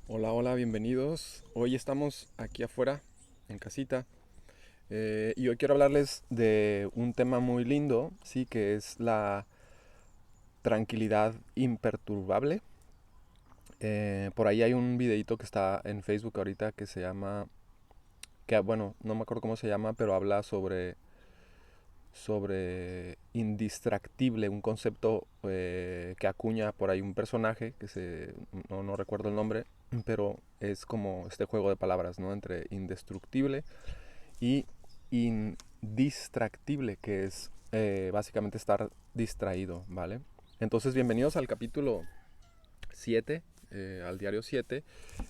Hola, hola, bienvenidos. Hoy estamos aquí afuera, en casita, y hoy quiero hablarles de un tema muy lindo, sí, que es la tranquilidad imperturbable. Por ahí hay un videito que está en Facebook ahorita que se llama, bueno, no me acuerdo cómo se llama, pero habla sobre indistractible, un concepto que acuña por ahí un personaje no recuerdo el nombre, pero es como este juego de palabras, ¿no? Entre indestructible y indistractible, que es básicamente estar distraído, ¿vale? Entonces, bienvenidos al capítulo 7, al diario 7.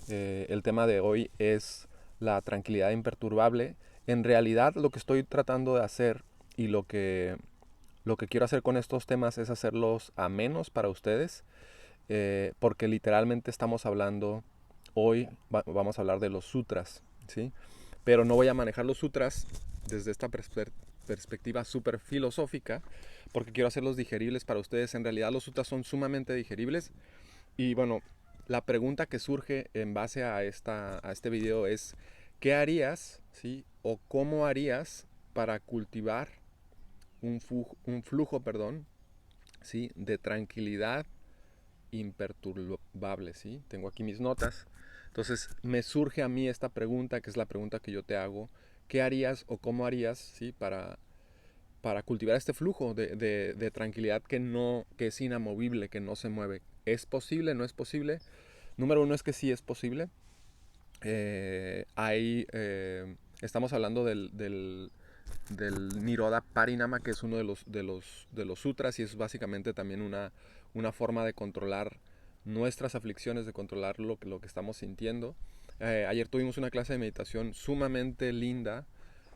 El tema de hoy es la tranquilidad imperturbable. En realidad, lo que estoy tratando de hacer y lo que quiero hacer con estos temas es hacerlos amenos para ustedes, porque literalmente estamos hablando, hoy vamos a hablar de los sutras, ¿sí? Pero no voy a manejar los sutras desde esta perspectiva súper filosófica, porque quiero hacerlos digeribles para ustedes. En realidad los sutras son sumamente digeribles. Y bueno, la pregunta que surge en base a este video es, ¿qué harías, sí? O cómo harías para cultivar un flujo, perdón, ¿sí? De tranquilidad imperturbable, ¿sí? Tengo aquí mis notas. Entonces me surge a mí esta pregunta, que es la pregunta que yo te hago. ¿Qué harías o cómo harías, ¿sí? Para cultivar este flujo de tranquilidad que es inamovible, que no se mueve? ¿Es posible? ¿No es posible? Número uno es que sí es posible. Estamos hablando del Nirodha Parinama, que es uno de los sutras, y es básicamente también una forma de controlar nuestras aflicciones, de controlar lo que estamos sintiendo. Ayer tuvimos una clase de meditación sumamente linda,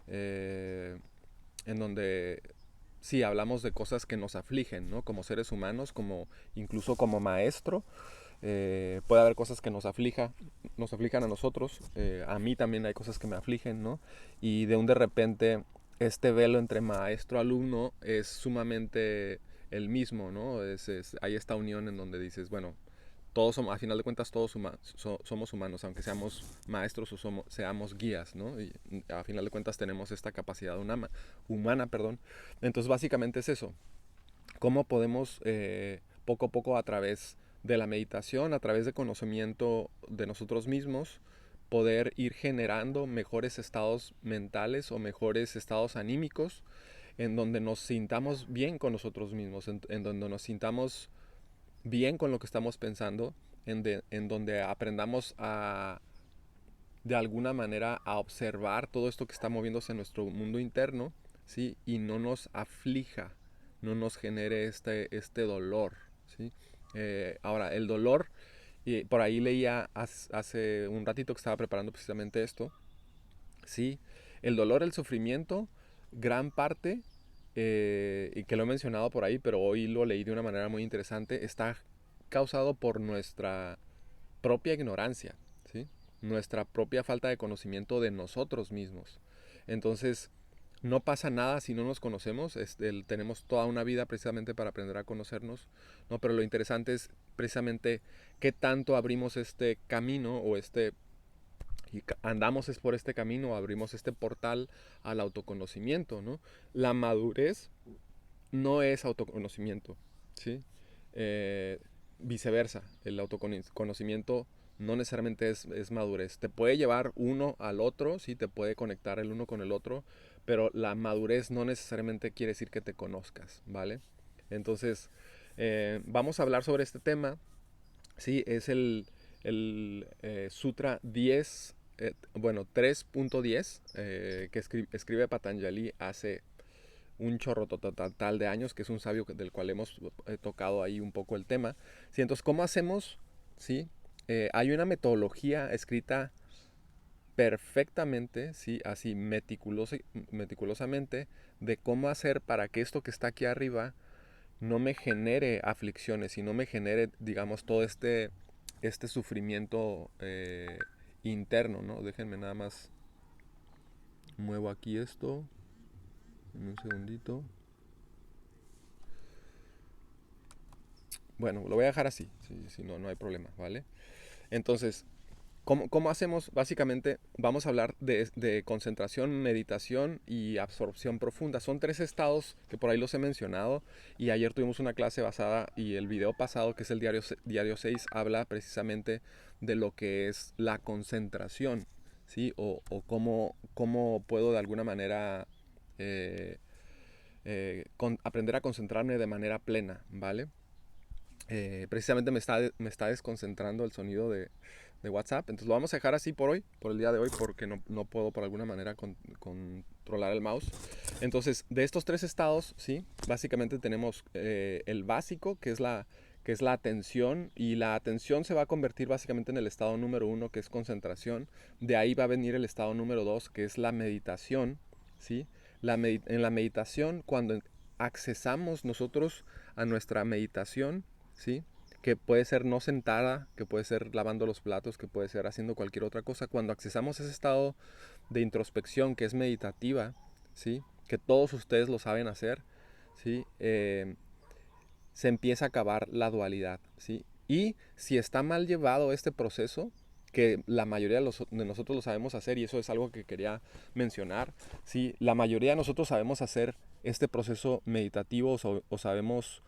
eh, en donde sí hablamos de cosas que nos afligen, ¿no? Como seres humanos, incluso como maestro. Puede haber cosas que nos aflijan a nosotros. A mí también hay cosas que me afligen, ¿no? Y de repente este velo entre maestro-alumno es sumamente el mismo, ¿no? Hay esta unión en donde dices, bueno, todos somos, a final de cuentas todos somos humanos, aunque seamos maestros o seamos guías, ¿no? Y a final de cuentas tenemos esta capacidad humana, perdón. Entonces básicamente es eso. ¿Cómo podemos poco a poco, a través de la meditación, a través de conocimiento de nosotros mismos, poder ir generando mejores estados mentales o mejores estados anímicos, en donde nos sintamos bien con nosotros mismos, en donde nos sintamos bien con lo que estamos pensando, en donde aprendamos de alguna manera a observar todo esto que está moviéndose en nuestro mundo interno, ¿sí? Y no nos aflija, no nos genere este dolor, ¿sí? Ahora, el dolor, y por ahí leía hace un ratito que estaba preparando precisamente esto, ¿sí? El dolor, el sufrimiento, gran parte, y que lo he mencionado por ahí, pero hoy lo leí de una manera muy interesante, está causado por nuestra propia ignorancia, ¿sí? Nuestra propia falta de conocimiento de nosotros mismos. Entonces, no pasa nada si no nos conocemos. Tenemos toda una vida precisamente para aprender a conocernos, ¿no? Pero lo interesante es precisamente qué tanto abrimos este camino y andamos es por este camino, abrimos este portal al autoconocimiento, ¿no? La madurez no es autoconocimiento, ¿sí? Eh, Viceversa, el autoconocimiento no necesariamente es madurez. Te puede llevar uno al otro, sí, te puede conectar el uno con el otro, pero la madurez no necesariamente quiere decir que te conozcas, ¿vale? Entonces, vamos a hablar sobre este tema, sí, es el Sutra 10, bueno, 3.10, que escribe Patanjali hace un chorro total de años, que es un sabio del cual hemos tocado ahí un poco el tema. Sí, entonces, ¿cómo hacemos? ¿Sí? Hay una metodología escrita perfectamente, ¿sí? Así meticulosamente, de cómo hacer para que esto que está aquí arriba no me genere aflicciones y no me genere, digamos, todo este sufrimiento interno, ¿no? Déjenme nada más, muevo aquí esto, en un segundito. Bueno, lo voy a dejar así, si no, no hay problema, ¿vale? Entonces, ¿Cómo hacemos? Básicamente vamos a hablar de concentración, meditación y absorción profunda. Son tres estados que por ahí los he mencionado y ayer tuvimos una clase basada y el video pasado, que es el diario 6, habla precisamente de lo que es la concentración, ¿sí? O cómo puedo de alguna manera aprender a concentrarme de manera plena, ¿vale? Precisamente me está desconcentrando el sonido de WhatsApp. Entonces lo vamos a dejar así por hoy, por el día de hoy, porque no puedo por alguna manera controlar el mouse. Entonces, de estos tres estados, ¿sí? Básicamente tenemos el básico, que es la atención, y la atención se va a convertir básicamente en el estado número 1, que es concentración. De ahí va a venir el estado número 2, que es la meditación, ¿sí? En la meditación, cuando accesamos nosotros a nuestra meditación, ¿sí? Que puede ser no sentada, que puede ser lavando los platos, que puede ser haciendo cualquier otra cosa. Cuando accesamos a ese estado de introspección que es meditativa, ¿sí? Que todos ustedes lo saben hacer, ¿sí? Se empieza a acabar la dualidad, ¿sí? Y si está mal llevado este proceso, que la mayoría de nosotros lo sabemos hacer, y eso es algo que quería mencionar, ¿sí? La mayoría de nosotros sabemos hacer este proceso meditativo o sabemos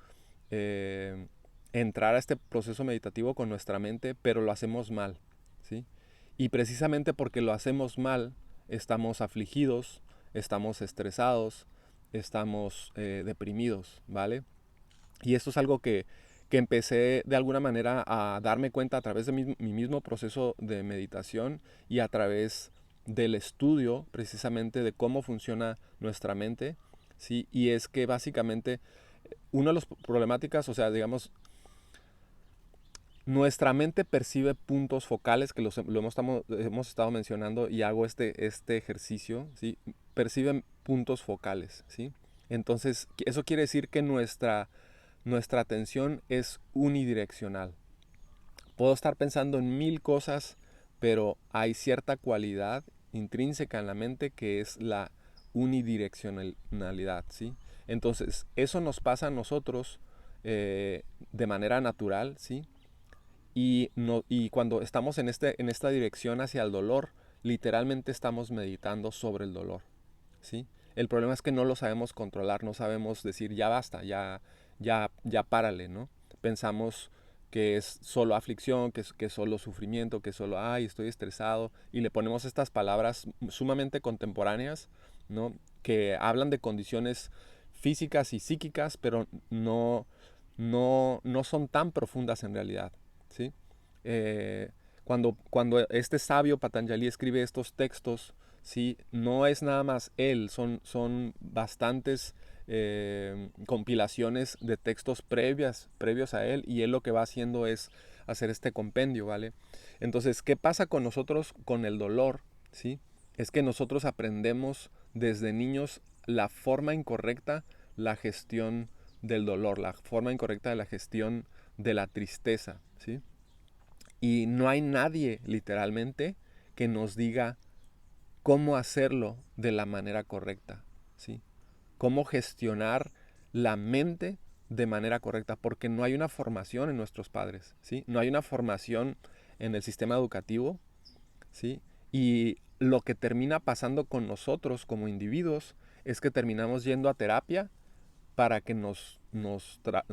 eh, entrar a este proceso meditativo con nuestra mente, pero lo hacemos mal, ¿sí? Y precisamente porque lo hacemos mal, estamos afligidos, estamos estresados, estamos deprimidos, ¿vale? Y esto es algo que empecé de alguna manera a darme cuenta a través de mi mismo proceso de meditación y a través del estudio precisamente de cómo funciona nuestra mente, ¿sí? Y es que básicamente una de las problemáticas, o sea, digamos, nuestra mente percibe puntos focales, que hemos estado mencionando y hago este ejercicio, ¿sí? Perciben puntos focales, ¿sí? Entonces, eso quiere decir que nuestra atención es unidireccional. Puedo estar pensando en mil cosas, pero hay cierta cualidad intrínseca en la mente que es la unidireccionalidad, ¿sí? Entonces, eso nos pasa a nosotros de manera natural, ¿sí? Y cuando estamos en esta dirección hacia el dolor, literalmente estamos meditando sobre el dolor, ¿sí? El problema es que no lo sabemos controlar, no sabemos decir ya basta, ya párale, ¿no? Pensamos que es solo aflicción, que es solo sufrimiento, que es solo, ay, estoy estresado, y le ponemos estas palabras sumamente contemporáneas, ¿no? Que hablan de condiciones físicas y psíquicas, pero no son tan profundas en realidad, ¿sí? Eh, cuando este sabio Patanjali escribe estos textos, ¿sí? No es nada más él, son bastantes compilaciones de textos previos a él, y él lo que va haciendo es hacer este compendio, ¿vale? Entonces, ¿qué pasa con nosotros con el dolor? ¿Sí? Es que nosotros aprendemos desde niños la forma incorrecta, la gestión del dolor, la forma incorrecta de la gestión de la tristeza, ¿sí? Y no hay nadie, literalmente, que nos diga cómo hacerlo de la manera correcta, ¿sí? Cómo gestionar la mente de manera correcta, porque no hay una formación en nuestros padres, ¿sí? No hay una formación en el sistema educativo, ¿sí? Y lo que termina pasando con nosotros como individuos es que terminamos yendo a terapia para que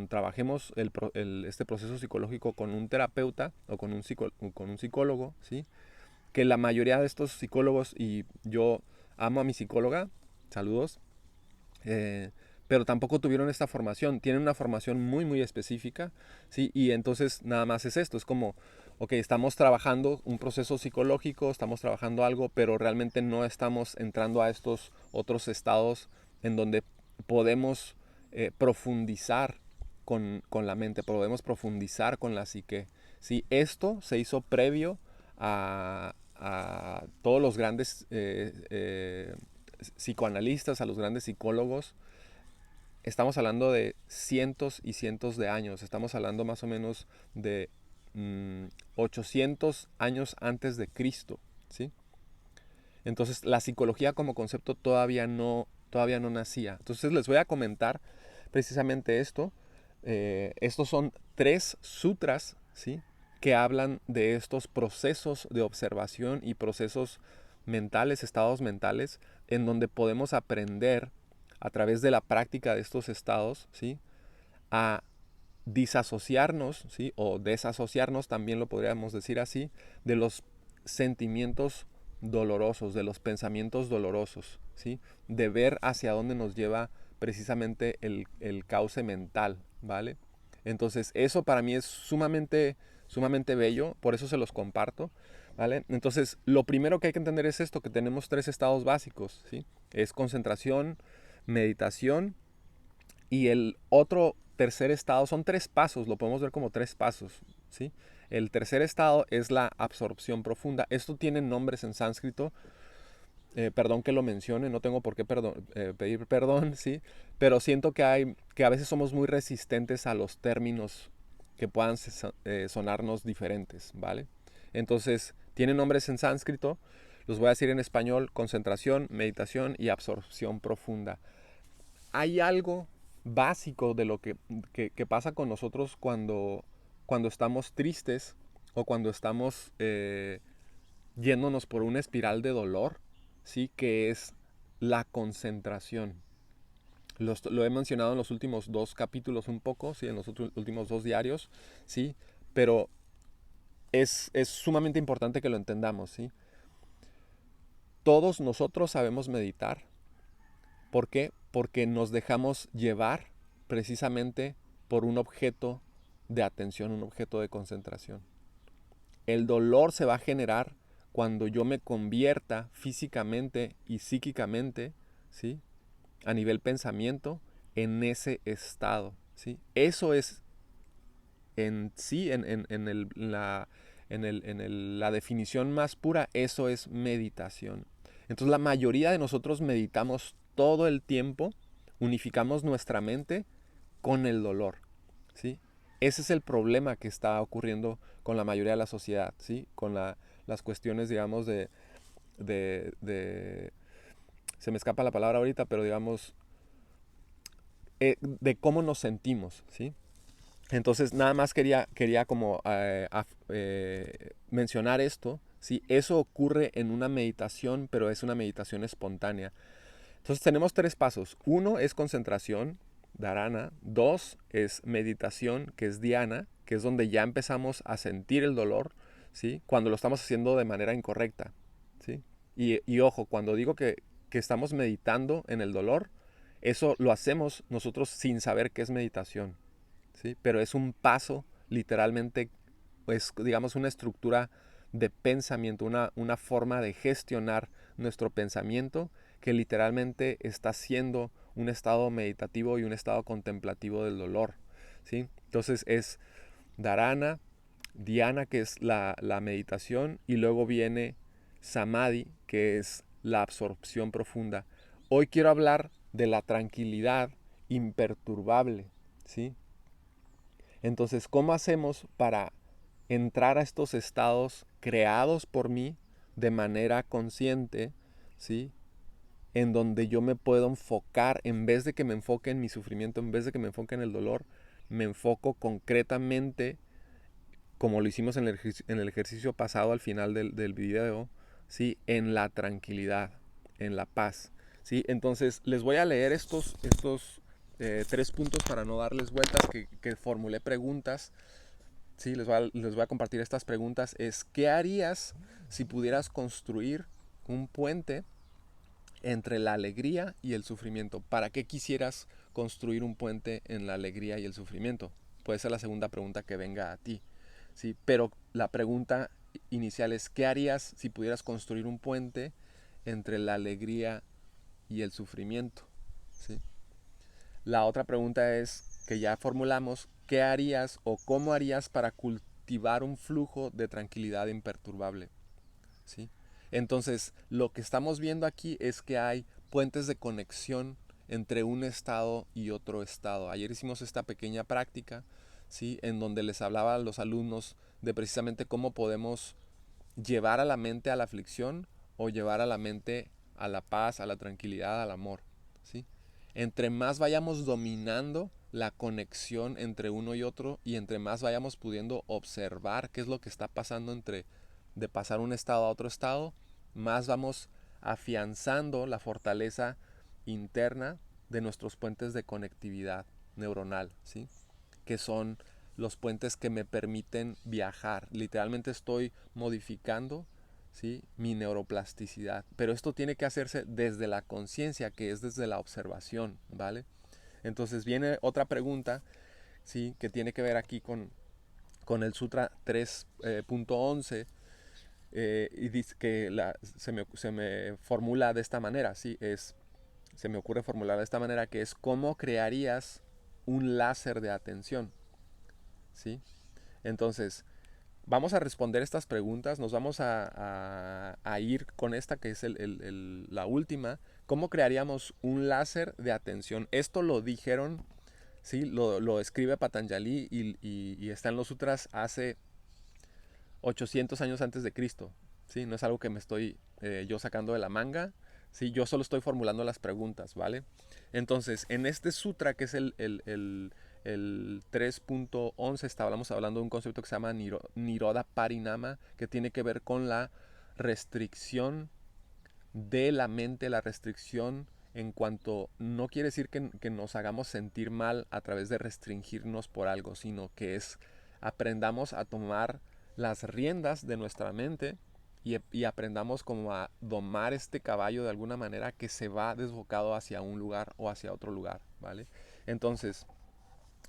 trabajemos este proceso psicológico con un terapeuta o con un psicólogo, ¿sí? Que la mayoría de estos psicólogos, y yo amo a mi psicóloga, saludos, eh, pero tampoco tuvieron esta formación, tienen una formación muy específica, ¿sí? Y entonces nada más es esto, es como, ok, estamos trabajando un proceso psicológico, estamos trabajando algo, pero realmente no estamos entrando a estos otros estados en donde podemos profundizar con la mente, podemos profundizar con la psique, ¿sí? Esto se hizo previo a todos los grandes psicoanalistas, a los grandes psicólogos. Estamos hablando de cientos y cientos de años. Estamos hablando más o menos de 800 años antes de Cristo, ¿sí? Entonces la psicología como concepto todavía no nacía. Entonces les voy a comentar precisamente esto. Estos son tres sutras, ¿sí? que hablan de estos procesos de observación y procesos mentales, estados mentales, en donde podemos aprender a través de la práctica de estos estados, ¿sí?, a disasociarnos, ¿sí?, o desasociarnos, también lo podríamos decir así, de los sentimientos dolorosos, de los pensamientos dolorosos, ¿sí?, de ver hacia dónde nos lleva precisamente el cauce mental, ¿vale? Entonces, eso para mí es sumamente bello, por eso se los comparto, ¿vale? Entonces, lo primero que hay que entender es esto, que tenemos 3 estados básicos, ¿sí? Es concentración, meditación, y el otro tercer estado son 3 pasos, lo podemos ver como 3 pasos, ¿sí? El tercer estado es la absorción profunda. Esto tiene nombres en sánscrito, perdón que lo mencione, no tengo por qué pedir perdón, ¿sí? Pero siento que a veces somos muy resistentes a los términos que puedan sonarnos diferentes, ¿vale? Entonces, tiene nombres en sánscrito, los voy a decir en español: concentración, meditación y absorción profunda. Hay algo básico de lo que pasa con nosotros cuando estamos tristes o cuando estamos yéndonos por una espiral de dolor, ¿sí?, que es la concentración. Lo he mencionado en los últimos 2 capítulos un poco, ¿sí?, en los últimos 2 diarios, ¿sí?, pero es sumamente importante que lo entendamos, ¿sí? Todos nosotros sabemos meditar. ¿Por qué? Porque nos dejamos llevar precisamente por un objeto de atención, un objeto de concentración. El dolor se va a generar cuando yo me convierta físicamente y psíquicamente, ¿sí?, a nivel pensamiento, en ese estado, ¿sí? Eso es en sí, la definición más pura, eso es meditación. Entonces la mayoría de nosotros meditamos todo el tiempo, unificamos nuestra mente con el dolor, ¿sí? Ese es el problema que está ocurriendo con la mayoría de la sociedad, ¿sí? Con las cuestiones, digamos, se me escapa la palabra ahorita, pero digamos, de cómo nos sentimos, ¿sí? Entonces, nada más quería como mencionar esto, ¿sí? Eso ocurre en una meditación, pero es una meditación espontánea. Entonces, tenemos 3 pasos. 1 es concentración, dharana. 2 es meditación, que es dhyana, que es donde ya empezamos a sentir el dolor, ¿sí?, cuando lo estamos haciendo de manera incorrecta, ¿sí? Y ojo, cuando digo que estamos meditando en el dolor, eso lo hacemos nosotros sin saber qué es meditación, ¿sí? Pero es un paso, literalmente, pues, digamos, una estructura de pensamiento, una forma de gestionar nuestro pensamiento que literalmente está siendo un estado meditativo y un estado contemplativo del dolor, ¿sí? Entonces es dharana, dhyana, que es la meditación, y luego viene samadhi, que es la absorción profunda. Hoy quiero hablar de la tranquilidad imperturbable, ¿sí? Entonces, ¿cómo hacemos para entrar a estos estados creados por mí de manera consciente, ¿sí?, en donde yo me puedo enfocar, en vez de que me enfoque en mi sufrimiento, en vez de que me enfoque en el dolor, me enfoco concretamente, como lo hicimos en el ejercicio pasado al final del video, ¿sí?, en la tranquilidad, en la paz, ¿sí? Entonces, les voy a leer estos 3 puntos para no darles vueltas, que formulé preguntas, ¿sí? Les voy a compartir estas preguntas. ¿Qué harías si pudieras construir un puente entre la alegría y el sufrimiento? ¿Para qué quisieras construir un puente en la alegría y el sufrimiento? Puede ser la segunda pregunta que venga a ti, ¿sí? Pero la pregunta inicial es: ¿qué harías si pudieras construir un puente entre la alegría y el sufrimiento? ¿Sí? La otra pregunta es, que ya formulamos: ¿qué harías o cómo harías para cultivar un flujo de tranquilidad imperturbable? ¿Sí? Entonces, lo que estamos viendo aquí es que hay puentes de conexión entre un estado y otro estado. Ayer hicimos esta pequeña práctica, ¿sí?, en donde les hablaba a los alumnos de precisamente cómo podemos llevar a la mente a la aflicción o llevar a la mente a la paz, a la tranquilidad, al amor, ¿sí? Entre más vayamos dominando la conexión entre uno y otro y entre más vayamos pudiendo observar qué es lo que está pasando entre de pasar un estado a otro estado, más vamos afianzando la fortaleza interna de nuestros puentes de conectividad neuronal, ¿sí? Que son los puentes que me permiten viajar. Literalmente estoy modificando, ¿sí?, mi neuroplasticidad. Pero esto tiene que hacerse desde la conciencia, que es desde la observación, ¿vale? Entonces viene otra pregunta, ¿sí?, que tiene que ver aquí con el Sutra 3.11, y dice que se me formula de esta manera, ¿sí? Se me ocurre formular de esta manera, que es ¿cómo crearías un láser de atención? ¿Sí? Entonces, vamos a responder estas preguntas, nos vamos a ir con esta que es la última. ¿Cómo crearíamos un láser de atención? Esto lo dijeron, ¿sí? Lo escribe Patanjali y está en los sutras hace 800 años antes de Cristo. ¿Sí? No es algo que me estoy yo sacando de la manga. ¿Sí? Yo solo estoy formulando las preguntas, ¿vale? Entonces, en este sutra, que es el 3.11, estábamos hablando de un concepto que se llama Nirodha Parinama, que tiene que ver con la restricción de la mente, la restricción en cuanto, no quiere decir que nos hagamos sentir mal a través de restringirnos por algo, sino que es aprendamos a tomar las riendas de nuestra mente y aprendamos como a domar este caballo de alguna manera que se va desbocado hacia un lugar o hacia otro lugar, ¿vale? Entonces,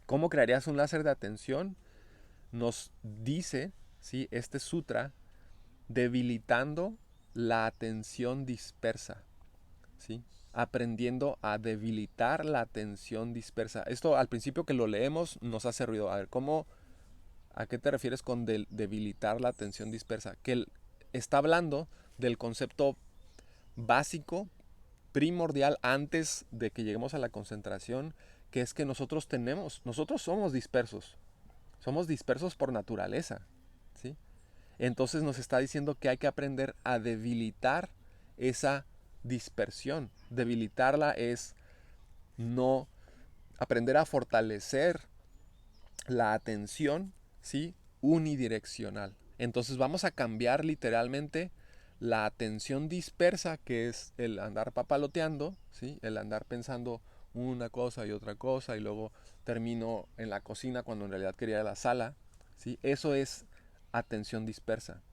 ¿cómo crearías un láser de atención? Nos dice, ¿sí?, este sutra, debilitando la atención dispersa, ¿sí? Aprendiendo a debilitar la atención dispersa. Esto al principio que lo leemos nos hace ruido. A ver, ¿a qué te refieres con debilitar la atención dispersa? Que él está hablando del concepto básico, primordial, antes de que lleguemos a la concentración, que es que nosotros somos dispersos por naturaleza, ¿sí? Entonces nos está diciendo que hay que aprender a debilitar esa dispersión. Debilitarla es no aprender a fortalecer la atención, ¿sí?, unidireccional. Entonces vamos a cambiar literalmente la atención dispersa, que es el andar papaloteando, ¿sí?, el andar pensando una cosa y otra cosa y luego termino en la cocina cuando en realidad quería ir a la sala, ¿sí? Eso es atención dispersa,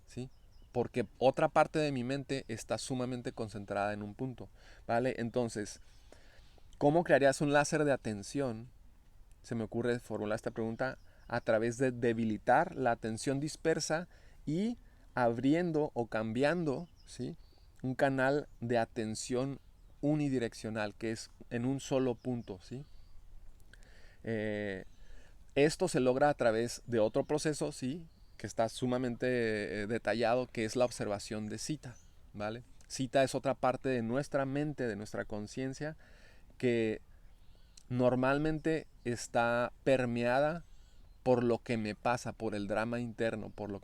¿sí? Porque otra parte de mi mente está sumamente concentrada en un punto, ¿vale? Entonces, ¿cómo crearías un láser de atención? Se me ocurre formular esta pregunta a través de debilitar la atención dispersa y abriendo o cambiando, ¿sí?, un canal de atención unidireccional, que es en un solo punto, ¿sí? Eh, Esto se logra a través de otro proceso, sí, que está sumamente detallado, que es la observación de cita, ¿vale? Cita es otra parte de nuestra mente, de nuestra conciencia, que normalmente está permeada por lo que me pasa, por el drama interno, por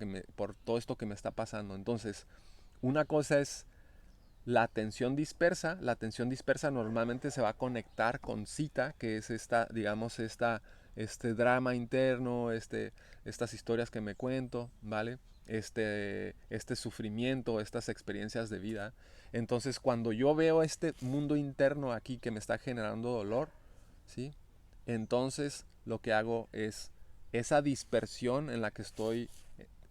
todo esto que me está pasando. Entonces, una cosa es la atención dispersa. La atención dispersa normalmente se va a conectar con cita, que es digamos, este drama interno, estas historias que me cuento, ¿vale? Este sufrimiento, estas experiencias de vida. Entonces, cuando yo veo este mundo interno aquí que me está generando dolor, ¿sí? Entonces, lo que hago es esa dispersión en la que estoy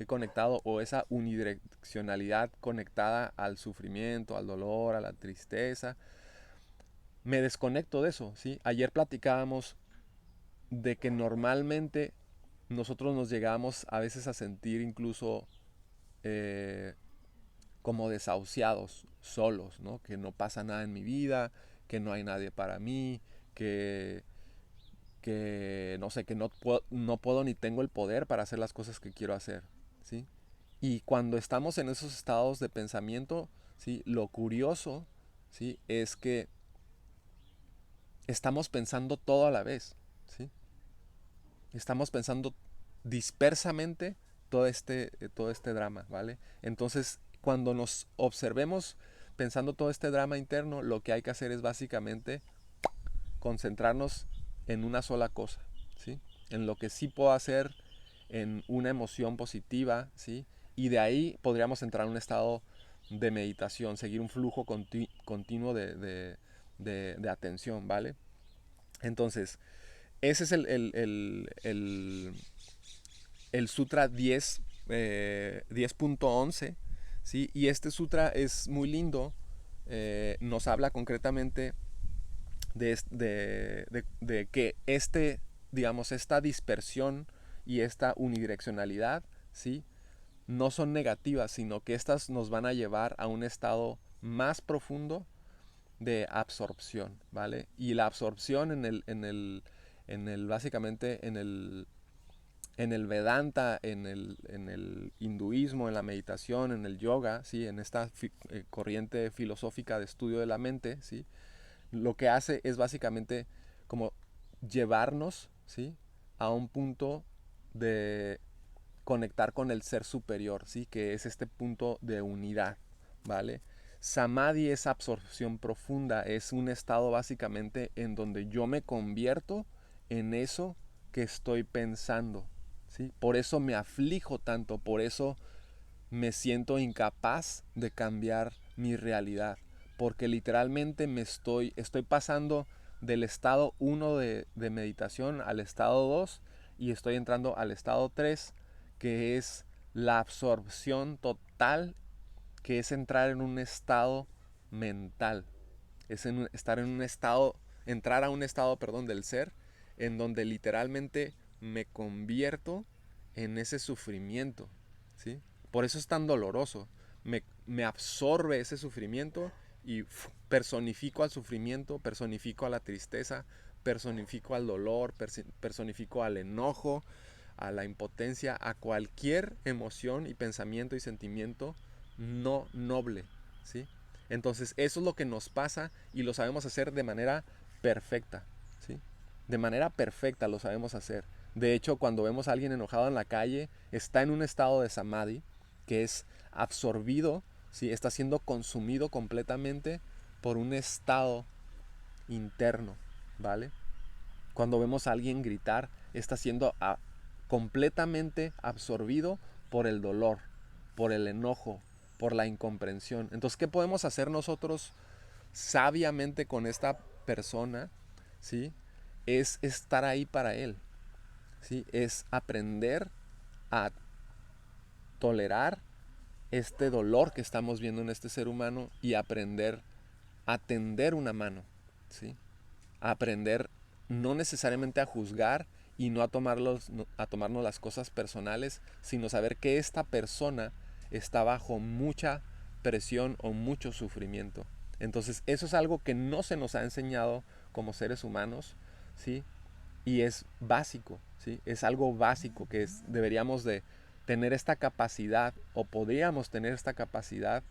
conectado, o esa unidireccionalidad conectada al sufrimiento, al dolor, a la tristeza, me desconecto de eso, ¿sí? Ayer platicábamos de que normalmente nosotros nos llegamos a veces a sentir incluso eh, como desahuciados, solos, ¿no? Que no pasa nada en mi vida, que no hay nadie para mí, que, que no sé, que no puedo ni tengo el poder para hacer las cosas que quiero hacer, ¿sí? Y cuando estamos en esos estados de pensamiento, ¿sí?, lo curioso, ¿sí?, es que estamos pensando todo a la vez, ¿sí? Estamos pensando dispersamente todo este drama, ¿vale? Entonces, cuando nos observemos pensando todo este drama interno, lo que hay que hacer es básicamente concentrarnos en una sola cosa, ¿sí? En lo que sí puedo hacer, en una emoción positiva, ¿sí? Y de ahí podríamos entrar en un estado de meditación, seguir un flujo continuo de atención, ¿vale? Entonces, ese es el Sutra 10.11, ¿sí? Y este sutra es muy lindo, nos habla concretamente de que digamos, esta dispersión y esta unidireccionalidad, ¿sí? No son negativas, sino que estas nos van a llevar a un estado más profundo de absorción, ¿vale? Y la absorción básicamente en el Vedanta, en el hinduismo, en la meditación, en el yoga, ¿sí? En esta corriente filosófica de estudio de la mente, ¿sí? Lo que hace es básicamente como llevarnos, ¿sí? A un punto de conectar con el ser superior, ¿sí? Que es este punto de unidad, ¿vale? Samadhi es absorción profunda, es un estado básicamente en donde yo me convierto en eso que estoy pensando, ¿sí? Por eso me aflijo tanto, por eso me siento incapaz de cambiar mi realidad, porque literalmente estoy pasando del estado 1 de meditación al estado 2 y estoy entrando al estado 3, que es la absorción total, que es entrar en un estado mental, estar en un estado, entrar a un estado, perdón, del ser, en donde literalmente me convierto en ese sufrimiento, ¿sí? Por eso es tan doloroso. Me absorbe ese sufrimiento y personifico al sufrimiento, personifico a la tristeza, personifico al dolor, personifico al enojo, a la impotencia, a cualquier emoción y pensamiento y sentimiento no noble, ¿sí? Entonces eso es lo que nos pasa y lo sabemos hacer de manera perfecta, ¿sí? De manera perfecta lo sabemos hacer. De hecho, cuando vemos a alguien enojado en la calle, está en un estado de samadhi, que es absorbido, ¿sí? Está siendo consumido completamente por un estado interno, ¿vale? Cuando vemos a alguien gritar, está siendo completamente absorbido por el dolor, por el enojo, por la incomprensión. Entonces, ¿qué podemos hacer nosotros sabiamente con esta persona? ¿Sí? Es estar ahí para él, ¿sí? Es aprender a tolerar este dolor que estamos viendo en este ser humano y aprender a tender una mano, ¿sí? A aprender no necesariamente a juzgar y no a tomarnos las cosas personales, sino saber que esta persona está bajo mucha presión o mucho sufrimiento. Entonces eso es algo que no se nos ha enseñado como seres humanos, ¿sí? Y es básico, ¿sí? Es algo básico que deberíamos de tener esta capacidad o podríamos tener esta capacidad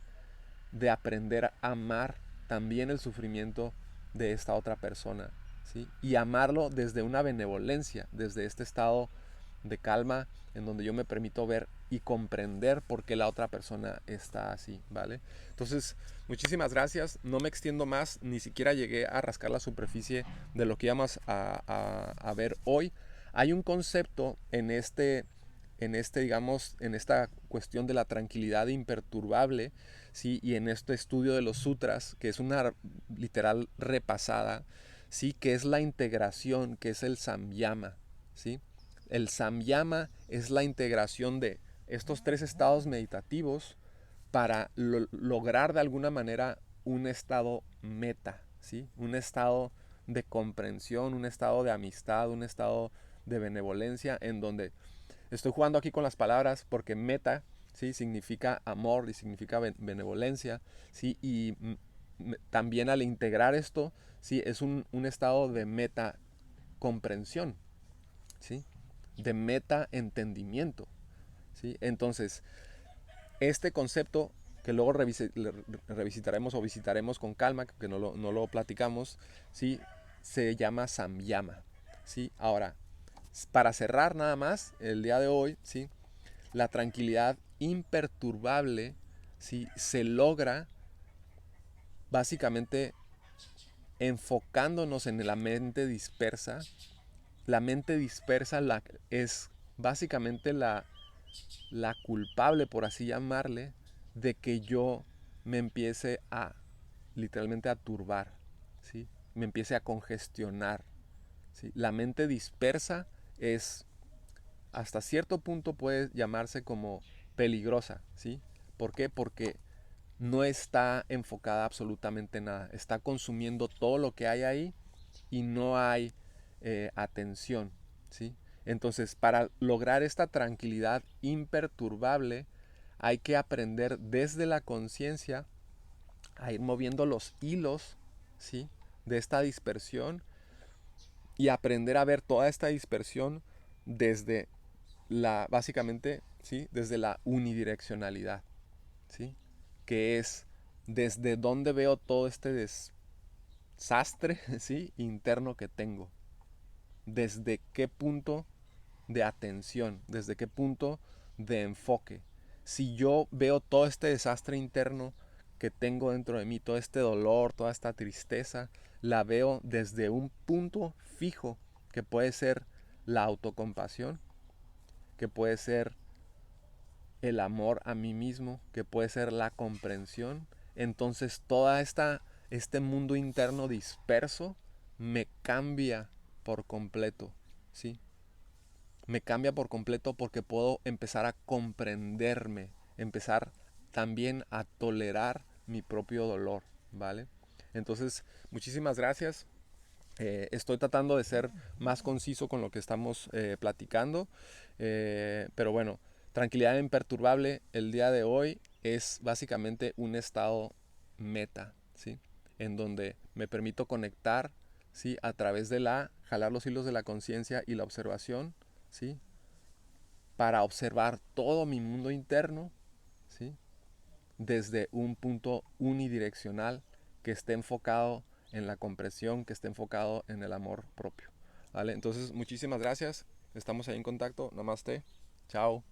de aprender a amar también el sufrimiento de esta otra persona, ¿sí? Y amarlo desde una benevolencia, desde este estado de calma en donde yo me permito ver y comprender por qué la otra persona está así, ¿vale? Entonces, muchísimas gracias. No me extiendo más, ni siquiera llegué a rascar la superficie de lo que íbamos a ver hoy. Hay un concepto digamos, en esta cuestión de la tranquilidad imperturbable, ¿sí? Y en este estudio de los sutras, que es una literal repasada, ¿sí? Que es la integración, que es el samyama, ¿sí? El samyama es la integración de estos tres estados meditativos para lograr de alguna manera un estado meta, ¿sí? Un estado de comprensión, un estado de amistad, un estado de benevolencia, en donde estoy jugando aquí con las palabras porque meta, ¿sí? Significa amor y significa benevolencia, ¿sí? Y también al integrar esto, ¿sí? Es un estado de meta comprensión, ¿sí? De meta entendimiento, ¿sí? Entonces, este concepto que luego revisitaremos o visitaremos con calma, que no lo platicamos, ¿sí? Se llama samyama, ¿sí? Ahora, para cerrar nada más el día de hoy, ¿sí? La tranquilidad imperturbable, ¿sí? Se logra básicamente enfocándonos en la mente dispersa es básicamente la culpable, por así llamarle, de que yo me empiece a, literalmente a turbar, ¿sí? Me empiece a congestionar, ¿sí? La mente dispersa es, hasta cierto punto puede llamarse como peligrosa, ¿sí? ¿Por qué? Porque no está enfocada absolutamente en nada, está consumiendo todo lo que hay ahí y no hay atención, ¿sí? Entonces, para lograr esta tranquilidad imperturbable, hay que aprender desde la conciencia a ir moviendo los hilos, ¿sí? De esta dispersión y aprender a ver toda esta dispersión desde básicamente, ¿sí? Desde la unidireccionalidad, ¿sí? Que es desde donde veo todo este desastre, ¿sí? Interno que tengo. Desde qué punto de atención, desde qué punto de enfoque. Si yo veo todo este desastre interno que tengo dentro de mí, todo este dolor, toda esta tristeza, la veo desde un punto fijo que puede ser la autocompasión, que puede ser el amor a mí mismo, que puede ser la comprensión, entonces este mundo interno disperso me cambia por completo, ¿sí? Me cambia por completo porque puedo empezar a comprenderme, empezar también a tolerar mi propio dolor, ¿vale? Entonces, muchísimas gracias. Estoy tratando de ser más conciso con lo que estamos platicando, pero bueno, tranquilidad imperturbable el día de hoy es básicamente un estado meta, ¿sí? En donde me permito conectar, ¿sí? A través de jalar los hilos de la conciencia y la observación, ¿sí? Para observar todo mi mundo interno, ¿sí? Desde un punto unidireccional que esté enfocado en la comprensión, que esté enfocado en el amor propio. ¿Vale? Entonces, muchísimas gracias. Estamos ahí en contacto. Namaste. Chao.